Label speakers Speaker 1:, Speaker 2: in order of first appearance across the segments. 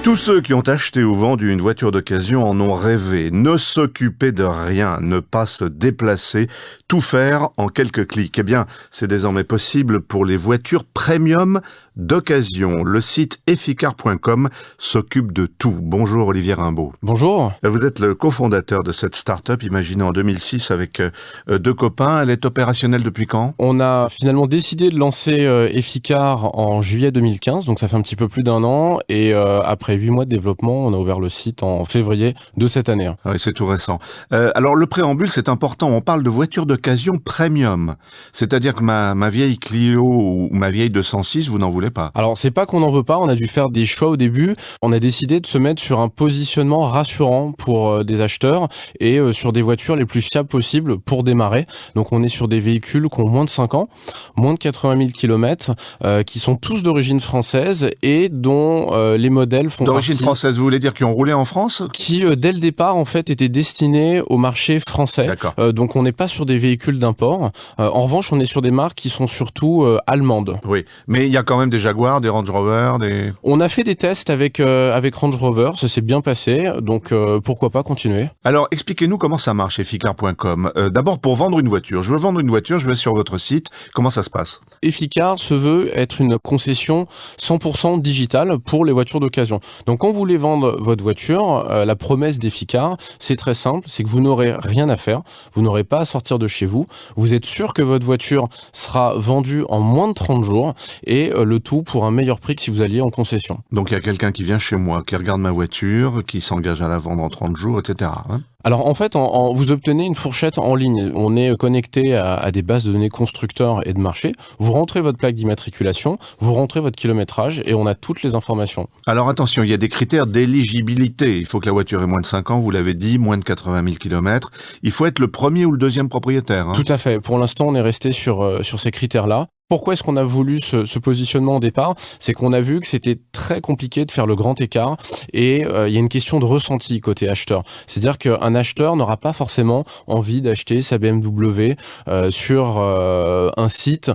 Speaker 1: Tous ceux qui ont acheté ou vendu une voiture d'occasion en ont rêvé. Ne s'occuper de rien, ne pas se déplacer, tout faire en quelques clics. Eh bien, c'est désormais possible pour les voitures premium d'occasion. Le site efficar.com s'occupe de tout. Bonjour Olivier Rimbaud.
Speaker 2: Bonjour.
Speaker 1: Vous êtes le cofondateur de cette start-up imaginée en 2006 avec deux copains. Elle est opérationnelle depuis quand ?
Speaker 2: On a finalement décidé de lancer Efficar en juillet 2015, donc ça fait un petit peu plus d'un an. Et après 8 mois de développement, on a ouvert le site en février de cette année.
Speaker 1: Oui, c'est tout récent. Alors le préambule, c'est important. On parle de voiture d'occasion premium. C'est-à-dire que ma vieille Clio ou ma vieille 206, vous n'en voulez pas.
Speaker 2: Alors c'est pas qu'on n'en veut pas, on a dû faire des choix au début. On a décidé de se mettre sur un positionnement rassurant pour des acheteurs et sur des voitures les plus fiables possibles pour démarrer. Donc on est sur des véhicules qui ont moins de 5 ans, moins de 80 000 km, qui sont tous d'origine française et dont les modèles font
Speaker 1: D'origine française, vous voulez dire qui ont roulé en France ?
Speaker 2: Qui dès le départ en fait étaient destinés au marché français.
Speaker 1: D'accord.
Speaker 2: Donc on n'est pas sur des véhicules d'import. En revanche, on est sur des marques qui sont surtout allemandes.
Speaker 1: Oui, mais il y a quand même des Jaguars, des Range Rover, des...
Speaker 2: On a fait des tests avec Range Rover, ça s'est bien passé, donc pourquoi pas continuer.
Speaker 1: Alors, expliquez-nous comment ça marche, efficar.com. D'abord, pour vendre une voiture. Je veux vendre une voiture, je vais sur votre site. Comment ça se passe ?
Speaker 2: Efficar se veut être une concession 100% digitale pour les voitures d'occasion. Donc quand vous voulez vendre votre voiture, la promesse d'Efficar, c'est très simple, c'est que vous n'aurez rien à faire, vous n'aurez pas à sortir de chez vous, vous êtes sûr que votre voiture sera vendue en moins de 30 jours et le tout pour un meilleur prix que si vous alliez en concession.
Speaker 1: Donc il y a quelqu'un qui vient chez moi, qui regarde ma voiture, qui s'engage à la vendre en 30 jours, etc.
Speaker 2: Alors en fait, vous obtenez une fourchette en ligne. On est connecté à des bases de données constructeurs et de marché. Vous rentrez votre plaque d'immatriculation, vous rentrez votre kilométrage et on a toutes les informations.
Speaker 1: Alors attention, il y a des critères d'éligibilité. Il faut que la voiture ait moins de 5 ans, vous l'avez dit, moins de 80 000 km. Il faut être le premier ou le deuxième propriétaire.
Speaker 2: Tout à fait. Pour l'instant, on est resté sur ces critères-là. Pourquoi est-ce qu'on a voulu ce positionnement au départ ? C'est qu'on a vu que c'était très compliqué de faire le grand écart et il y a une question de ressenti côté acheteur. C'est-à-dire qu'un acheteur n'aura pas forcément envie d'acheter sa BMW sur un site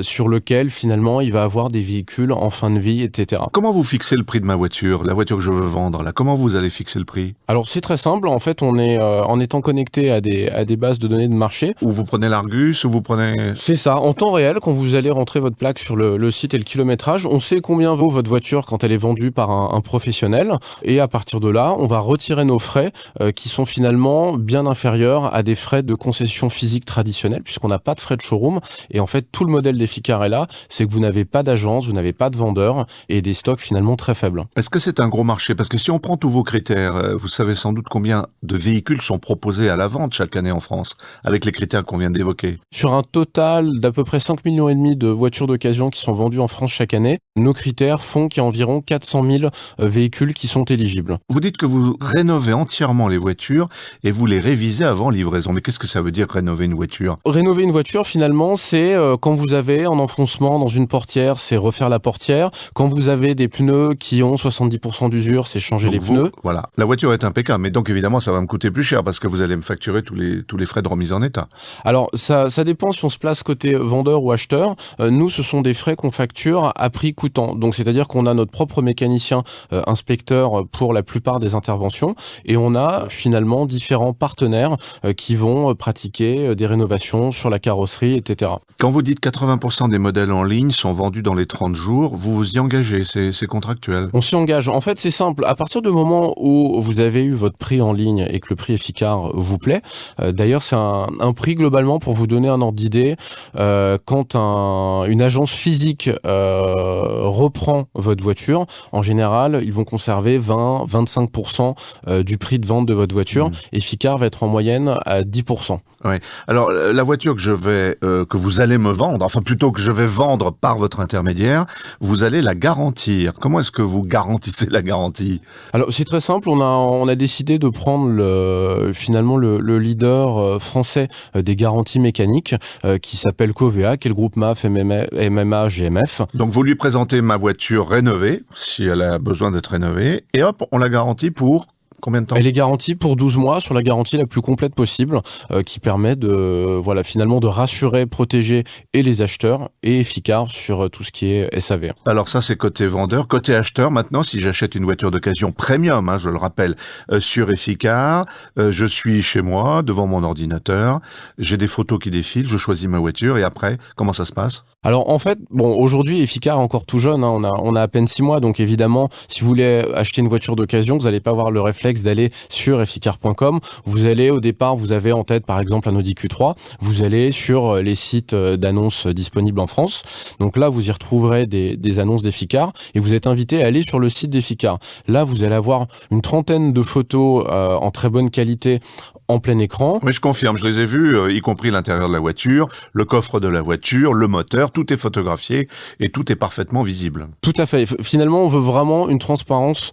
Speaker 2: sur lequel finalement il va avoir des véhicules en fin de vie, etc.
Speaker 1: Comment vous fixez le prix de ma voiture, la voiture que je veux vendre là ? Comment vous allez fixer le prix ?
Speaker 2: Alors c'est très simple. En fait, on est en étant connecté à des bases de données de marché.
Speaker 1: Ou vous prenez l'Argus, ou vous prenez...
Speaker 2: C'est ça. En temps réel, quand vous allez rentrer votre plaque sur le site et le kilométrage, on sait combien vaut votre voiture quand elle est vendue par un professionnel. Et à partir de là, on va retirer nos frais qui sont finalement bien inférieurs à des frais de concession physique traditionnelle puisqu'on n'a pas de frais de showroom. Et en fait, tout le modèle d'Efficar est là. C'est que vous n'avez pas d'agence, vous n'avez pas de vendeur et des stocks finalement très faibles.
Speaker 1: Est-ce que c'est un gros marché ? Parce que si on prend tous vos critères, vous savez sans doute combien de véhicules sont proposés à la vente chaque année en France avec les critères qu'on vient d'évoquer.
Speaker 2: Sur un total d'à peu près 5,5 millions de voitures d'occasion qui sont vendues en France chaque année, nos critères font qu'il y a environ 400 000 véhicules qui sont éligibles.
Speaker 1: Vous dites que vous rénovez entièrement les voitures et vous les révisez avant livraison. Mais qu'est-ce que ça veut dire rénover une voiture ?
Speaker 2: Rénover une voiture, finalement, c'est quand vous avez un enfoncement dans une portière, c'est refaire la portière. Quand vous avez des pneus qui ont 70% d'usure, c'est changer les pneus.
Speaker 1: Voilà, la voiture est impeccable, mais donc évidemment ça va me coûter plus cher parce que vous allez me facturer tous les frais de remise en état.
Speaker 2: Alors ça dépend si on se place côté vendeur ou acheteur. Nous, ce sont des frais qu'on facture à prix coûtant. Donc c'est-à-dire qu'on a notre propre mécanicien inspecteur pour la plupart des interventions et on a finalement différents partenaires qui vont pratiquer des rénovations sur la carrosserie, etc.
Speaker 1: Quand vous dites 80% des modèles en ligne sont vendus dans les 30 jours, vous vous y engagez, c'est contractuel.
Speaker 2: On s'y engage. En fait, c'est simple. À partir du moment où vous avez eu votre prix en ligne et que le prix Efficar vous plaît, d'ailleurs, c'est un prix globalement pour vous donner un ordre d'idée. Quand une agence physique reprend votre voiture, en général, ils vont conserver 20-25% du prix de vente de votre voiture. Efficar va être en moyenne à 10%.
Speaker 1: Oui. Alors, la voiture que vous allez me vendre, enfin plutôt que je vais vendre par votre intermédiaire, vous allez la garantir. Comment est-ce que vous garantissez la garantie ?
Speaker 2: Alors, c'est très simple. On a décidé de prendre finalement le leader français des garanties mécaniques qui s'appelle Covea, qui est le groupe MAF, MMA, GMF.
Speaker 1: Donc, vous lui présentez ma voiture rénovée, si elle a besoin d'être rénovée, et hop, on la garantit pour Combien de temps?
Speaker 2: Elle est garantie pour 12 mois sur la garantie la plus complète possible, qui permet de, voilà, finalement de rassurer, protéger et les acheteurs et Efficar sur tout ce qui est SAV.
Speaker 1: Alors ça, c'est côté vendeur. Côté acheteur, maintenant, si j'achète une voiture d'occasion premium, je le rappelle, sur Efficar, je suis chez moi, devant mon ordinateur, j'ai des photos qui défilent, je choisis ma voiture et après, comment ça se passe?
Speaker 2: Alors en fait, bon, aujourd'hui Efficar est encore tout jeune, hein, on a à peine 6 mois, donc évidemment, si vous voulez acheter une voiture d'occasion, vous n'allez pas avoir le réflexe d'aller sur efficar.com. Vous allez au départ, vous avez en tête par exemple un Audi Q3, vous allez sur les sites d'annonces disponibles en France. Donc là, vous y retrouverez des annonces d'Efficar et vous êtes invité à aller sur le site d'Efficar. Là, vous allez avoir une trentaine de photos en très bonne qualité en plein écran.
Speaker 1: Oui, je confirme, je les ai vus, y compris l'intérieur de la voiture, le coffre de la voiture, le moteur, tout est photographié et tout est parfaitement visible.
Speaker 2: Tout à fait. Finalement, on veut vraiment une transparence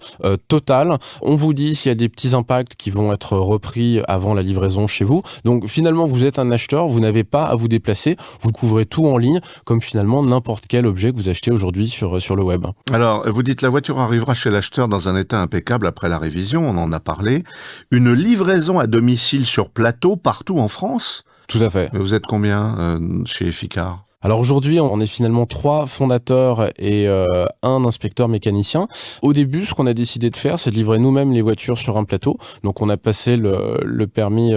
Speaker 2: totale. On vous dit s'il y a des petits impacts qui vont être repris avant la livraison chez vous. Donc finalement, vous êtes un acheteur, vous n'avez pas à vous déplacer. Vous couvrez tout en ligne, comme finalement n'importe quel objet que vous achetez aujourd'hui sur le web.
Speaker 1: Alors, vous dites la voiture arrivera chez l'acheteur dans un état impeccable après la révision, on en a parlé. Une livraison à domicile sur plateau partout en France?
Speaker 2: Tout à fait.
Speaker 1: Vous êtes combien chez Efficar?
Speaker 2: Alors aujourd'hui, on est finalement 3 fondateurs et un inspecteur mécanicien. Au début, ce qu'on a décidé de faire, c'est de livrer nous-mêmes les voitures sur un plateau. Donc on a passé le permis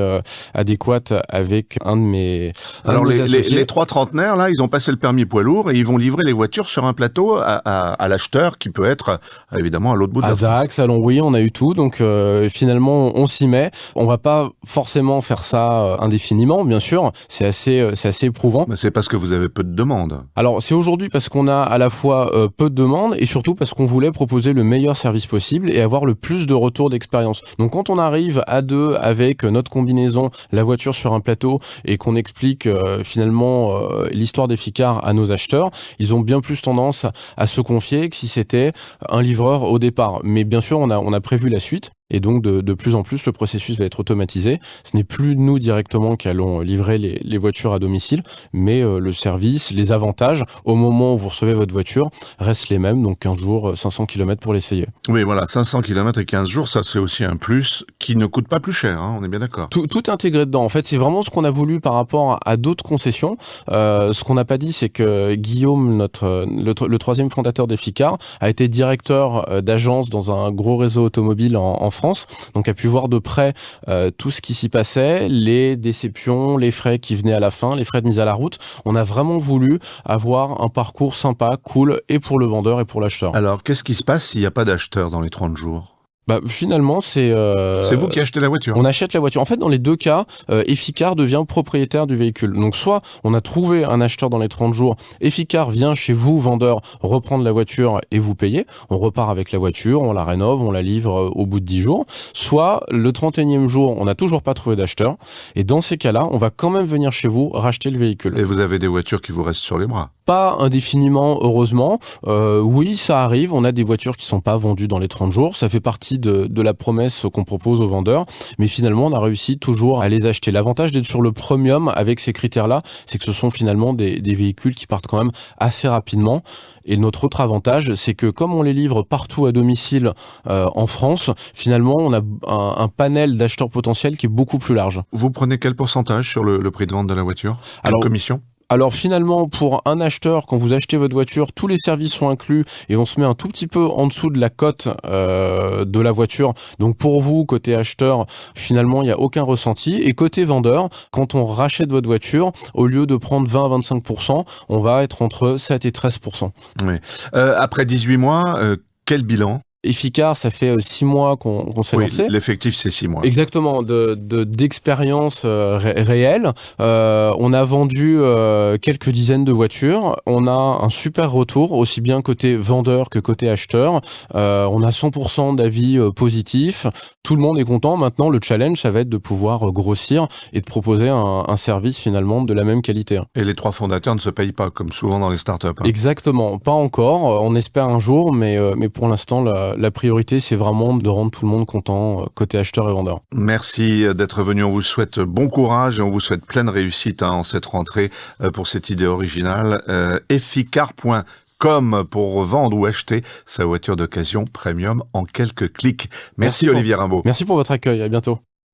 Speaker 2: adéquat avec un de mes
Speaker 1: Alors
Speaker 2: associés.
Speaker 1: les 3 trentenaires, là, ils ont passé le permis poids lourd et ils vont livrer les voitures sur un plateau à l'acheteur qui peut être évidemment à l'autre bout de la
Speaker 2: À
Speaker 1: France.
Speaker 2: Dax, à Longwy, on a eu tout. Donc finalement, on s'y met. On va pas forcément faire ça indéfiniment, bien sûr. C'est assez éprouvant.
Speaker 1: Mais c'est parce que vous avez peu de demandes.
Speaker 2: Alors c'est aujourd'hui parce qu'on a à la fois peu de demandes et surtout parce qu'on voulait proposer le meilleur service possible et avoir le plus de retours d'expérience. Donc quand on arrive à deux avec notre combinaison, la voiture sur un plateau et qu'on explique finalement l'histoire d'Efficar à nos acheteurs, ils ont bien plus tendance à se confier que si c'était un livreur au départ. Mais bien sûr on a prévu la suite. Et donc, de plus en plus, le processus va être automatisé. Ce n'est plus nous directement qui allons livrer les voitures à domicile, mais le service, les avantages, au moment où vous recevez votre voiture, restent les mêmes. Donc, 15 jours, 500 km pour l'essayer.
Speaker 1: Oui, voilà, 500 km et 15 jours, ça c'est aussi un plus qui ne coûte pas plus cher, on est bien d'accord.
Speaker 2: Tout est intégré dedans. En fait, c'est vraiment ce qu'on a voulu par rapport à d'autres concessions. Ce qu'on n'a pas dit, c'est que Guillaume, le troisième fondateur d'Efficar, a été directeur d'agence dans un gros réseau automobile en France, donc a pu voir de près tout ce qui s'y passait, les déceptions, les frais qui venaient à la fin, les frais de mise à la route. On a vraiment voulu avoir un parcours sympa, cool, et pour le vendeur et pour l'acheteur.
Speaker 1: Alors, qu'est-ce qui se passe s'il n'y a pas d'acheteur dans les 30 jours?
Speaker 2: Bah, finalement, c'est
Speaker 1: vous qui achetez la voiture?
Speaker 2: On achète la voiture. En fait, dans les deux cas, Efficar devient propriétaire du véhicule. Donc, soit on a trouvé un acheteur dans les 30 jours, Efficar vient chez vous, vendeur, reprendre la voiture et vous payez. On repart avec la voiture, on la rénove, on la livre au bout de 10 jours. Soit, le 31e jour, on n'a toujours pas trouvé d'acheteur. Et dans ces cas-là, on va quand même venir chez vous racheter le véhicule.
Speaker 1: Et vous avez des voitures qui vous restent sur les bras?
Speaker 2: Pas indéfiniment, heureusement. Oui, ça arrive. On a des voitures qui sont pas vendues dans les 30 jours. Ça fait partie de la promesse qu'on propose aux vendeurs. Mais finalement, on a réussi toujours à les acheter. L'avantage d'être sur le premium avec ces critères-là, c'est que ce sont finalement des véhicules qui partent quand même assez rapidement. Et notre autre avantage, c'est que comme on les livre partout à domicile en France, finalement, on a un panel d'acheteurs potentiels qui est beaucoup plus large.
Speaker 1: Vous prenez quel pourcentage sur le prix de vente de la voiture? Quelle commission?
Speaker 2: Alors finalement, pour un acheteur, quand vous achetez votre voiture, tous les services sont inclus et on se met un tout petit peu en dessous de la cote de la voiture. Donc pour vous, côté acheteur, finalement, il n'y a aucun ressenti. Et côté vendeur, quand on rachète votre voiture, au lieu de prendre 20 à 25%, on va être entre 7 et 13%.
Speaker 1: Oui. Après 18 mois, quel bilan?
Speaker 2: Efficar, ça fait 6 mois qu'on s'est lancé.
Speaker 1: L'effectif, c'est 6 mois.
Speaker 2: Exactement, d'expérience réelle. On a vendu quelques dizaines de voitures. On a un super retour, aussi bien côté vendeur que côté acheteur. On a 100% d'avis positifs. Tout le monde est content. Maintenant, le challenge, ça va être de pouvoir grossir et de proposer un service finalement de la même qualité.
Speaker 1: Et les 3 fondateurs ne se payent pas, comme souvent dans les startups.
Speaker 2: Exactement, pas encore. On espère un jour, mais pour l'instant, la priorité, c'est vraiment de rendre tout le monde content, côté acheteur et vendeur.
Speaker 1: Merci d'être venu. On vous souhaite bon courage et on vous souhaite pleine réussite en cette rentrée pour cette idée originale. Efficar.com comme pour vendre ou acheter sa voiture d'occasion premium en quelques clics. Merci
Speaker 2: pour-
Speaker 1: Olivier Rimbaud.
Speaker 2: Merci pour votre accueil. À bientôt.